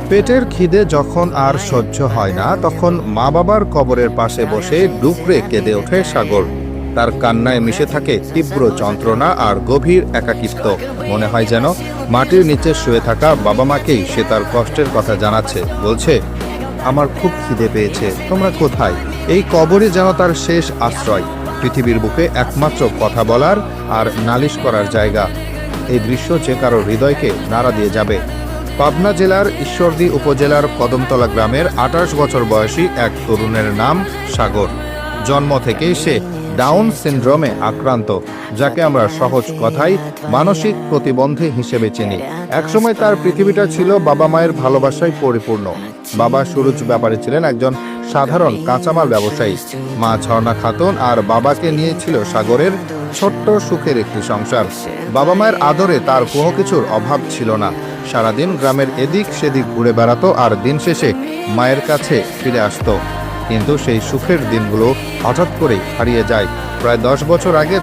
পেটের খিদে যখন আর সহ্য হয় না, তখন মা বাবার কবরের পাশে বসে ডুকরে কেঁদে ওঠে সাগর। তার কান্নায় মিশে থাকে তীব্র যন্ত্রণা আর গভীর একাকিত্ব। মনে হয় যেন মাটির নিচে শুয়ে থাকা বাবা মাকেই সে তার কষ্টের কথা জানাচ্ছে। বলছে, আমার খুব খিদে পেয়েছে, তোমরা কোথায়? এই কবরই যেন তার শেষ আশ্রয়, পৃথিবীর বুকে একমাত্র কথা বলার আর নালিশ করার জায়গা। এই দৃশ্য যে কারো হৃদয়কে নাড়া দিয়ে যাবে। পাবনা জেলার ঈশ্বরদী উপজেলার কদমতলা গ্রামের 28 বছর বয়সী এক তরুণের নাম সাগর। জন্ম থেকেই সে ডাউন সিনড্রোমে আক্রান্ত, যাকে আমরা সহজ কথায় মানসিক প্রতিবন্ধী হিসেবে চিনি। একসময় তার পৃথিবীটা ছিল বাবা মায়ের ভালোবাসায় পরিপূর্ণ। বাবা সুরজ ব্যাপারী ছিলেন একজন সাধারণ কাঁচামাল ব্যবসায়ী। মা ঝর্ণা খাতুন আর বাবাকে নিয়ে ছিল সাগরের ছোট্ট সুখের একটি সংসার। বাবা মায়ের আদরে তার কোনো কিছুর অভাব ছিল না। সারাদিন গ্রামের এদিক সেদিক ঘুরে বেড়াতো আর দিন শেষে মায়ের কাছে ফিরে আসতো। কিন্তু সেই সুখের দিনগুলো হঠাৎ করেই হারিয়ে যায়। প্রায় 10 বছর আগে